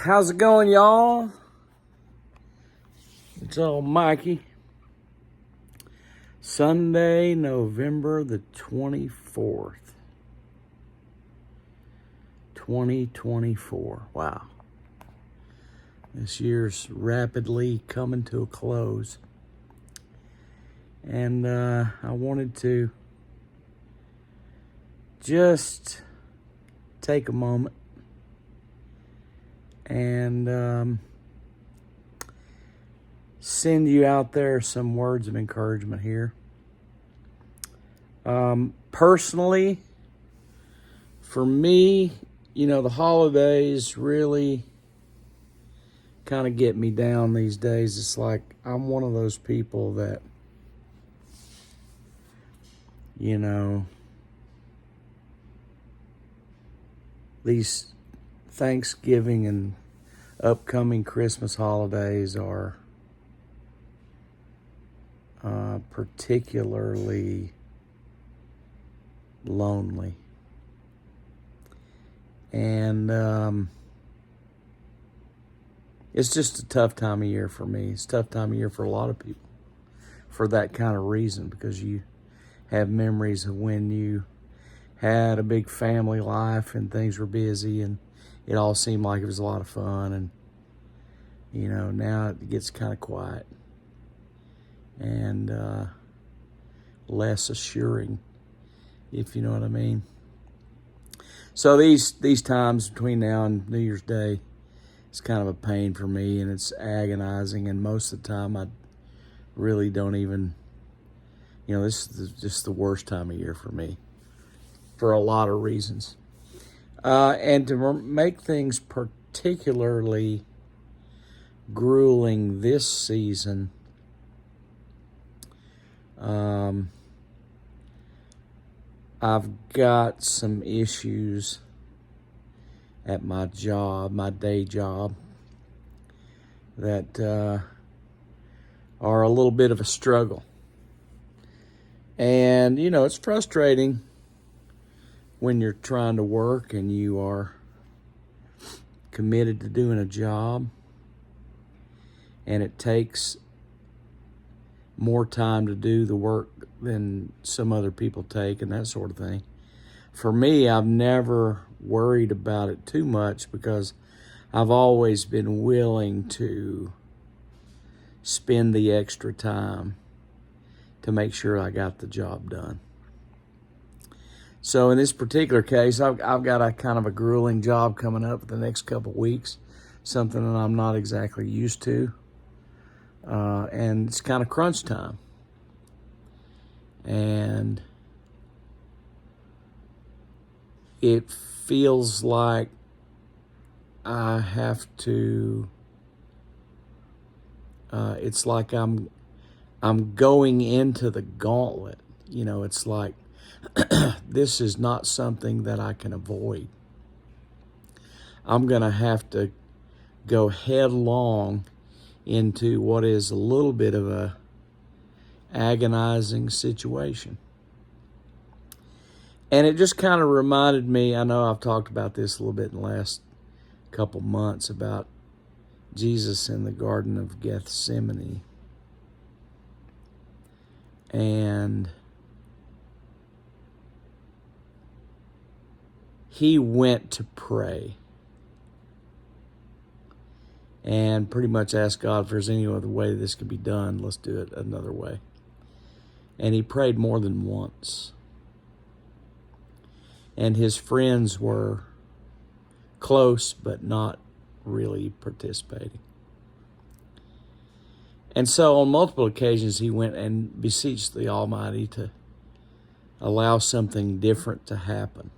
How's it going, y'all? It's old Mikey. Sunday, November the 24th, 2024. Wow. This year's rapidly coming to a close. And I wanted to just take a moment and send you out there some words of encouragement here. Personally, for me, the holidays really kind of get me down these days. It's like I'm one of those people that, these Thanksgiving and upcoming Christmas holidays are particularly lonely. And it's just a tough time of year for me. It's a tough time of year for a lot of people for that kind of reason, because you have memories of when you had a big family life and things were busy and it all seemed like it was a lot of fun. And, now it gets kind of quiet and less assuring, if you know what I mean. So these times between now and New Year's Day, it's kind of a pain for me, and it's agonizing. And most of the time, I really don't even, this is just the worst time of year for me for a lot of reasons. And to make things particularly grueling this season, I've got some issues at my job, my day job, that are a little bit of a struggle. And, it's frustrating when you're trying to work and you are committed to doing a job and it takes more time to do the work than some other people take and that sort of thing. For me, I've never worried about it too much because I've always been willing to spend the extra time to make sure I got the job done. So in this particular case, I've got a kind of a grueling job coming up the next couple of weeks, something that I'm not exactly used to. And it's kind of crunch time. And it feels like I have to, it's like I'm going into the gauntlet. It's like, this is not something that I can avoid. I'm going to have to go headlong into what is a little bit of a agonizing situation. And it just kind of reminded me, I know I've talked about this a little bit in the last couple months, about Jesus in the Garden of Gethsemane. And he went to pray and pretty much asked God, if there's any other way this could be done, let's do it another way. And he prayed more than once. And his friends were close, but not really participating. And so on multiple occasions, he went and beseeched the Almighty to allow something different to happen.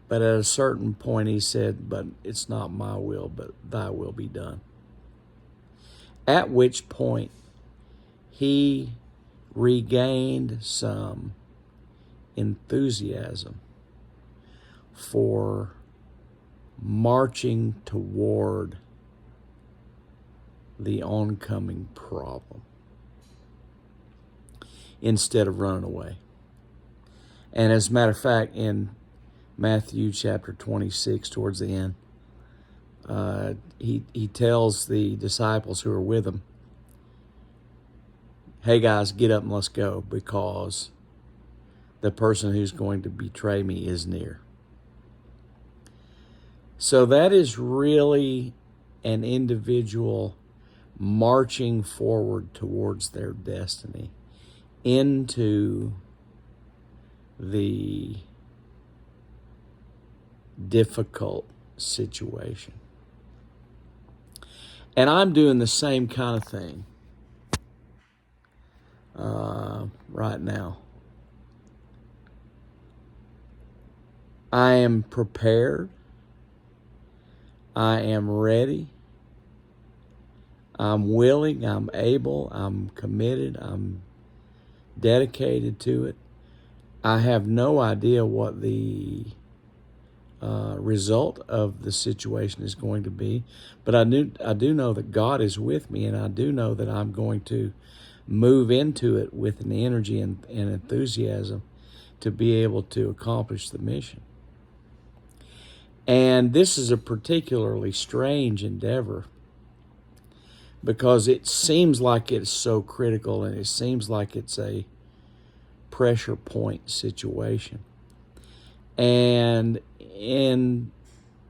But at a certain point, he said, but it's not my will, but thy will be done. At which point, he regained some enthusiasm for marching toward the oncoming problem instead of running away. And as a matter of fact, in Matthew chapter 26 towards the end. He tells the disciples who are with him, hey guys, get up and let's go, because the person who's going to betray me is near. So that is really an individual marching forward towards their destiny into the difficult situation. And I'm doing the same kind of thing right now. I am prepared. I am ready. I'm willing. I'm able. I'm committed. I'm dedicated to it. I have no idea what the result of the situation is going to be, but I do know that God is with me, and I do know that I'm going to move into it with an energy and enthusiasm to be able to accomplish the mission. And this is a particularly strange endeavor because it seems like it's so critical, and it seems like it's a pressure point situation. And in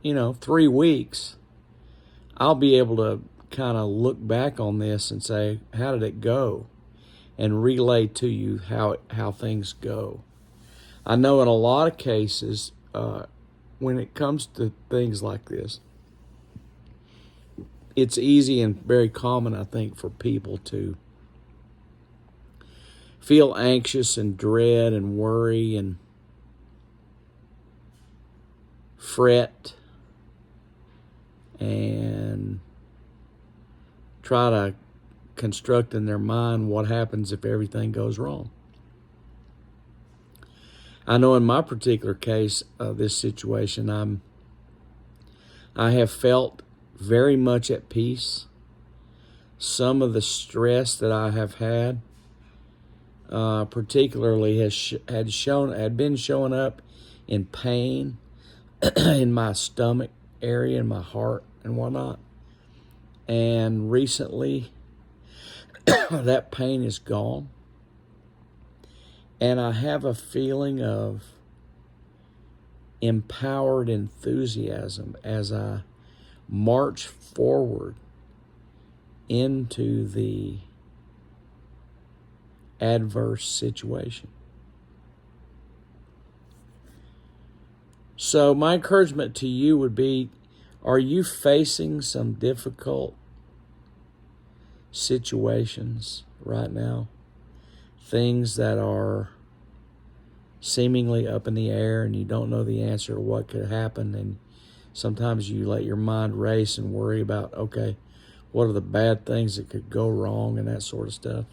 3 weeks, I'll be able to kind of look back on this and say, how did it go? And relay to you how things go. I know in a lot of cases, when it comes to things like this, it's easy and very common, I think, for people to feel anxious and dread and worry and fret and try to construct in their mind what happens if everything goes wrong. I know in my particular case, this situation, I have felt very much at peace. Some of the stress that I have had, particularly had been showing up in pain in my stomach area, in my heart and whatnot. And recently, that pain is gone. And I have a feeling of empowered enthusiasm as I march forward into the adverse situation. So my encouragement to you would be, are you facing some difficult situations right now? Things that are seemingly up in the air and you don't know the answer to what could happen, and sometimes you let your mind race and worry about, okay, what are the bad things that could go wrong and that sort of stuff.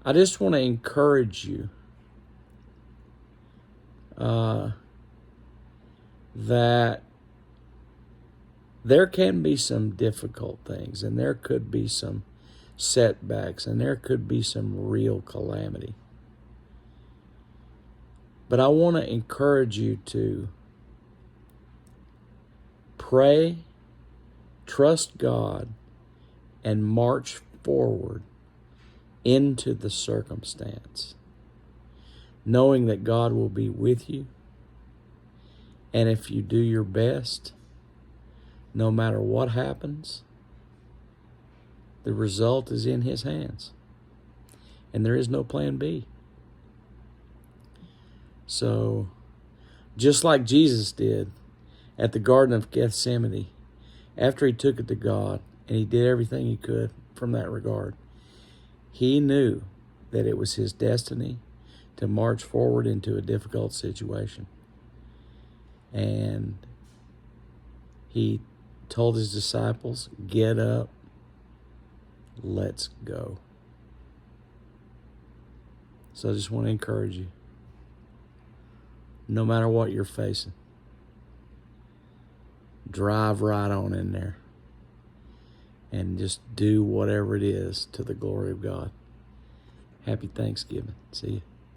I just want to encourage you that there can be some difficult things, and there could be some setbacks, and there could be some real calamity. But I want to encourage you to pray, trust God, and march forward into the circumstance, knowing that God will be with you. And if you do your best, no matter what happens, the result is in His hands. And there is no plan B. So, just like Jesus did at the Garden of Gethsemane, after He took it to God and He did everything He could from that regard, He knew that it was His destiny to march forward into a difficult situation. And He told His disciples, get up, let's go. So I just want to encourage you, no matter what you're facing, drive right on in there and just do whatever it is to the glory of God. Happy Thanksgiving. See you.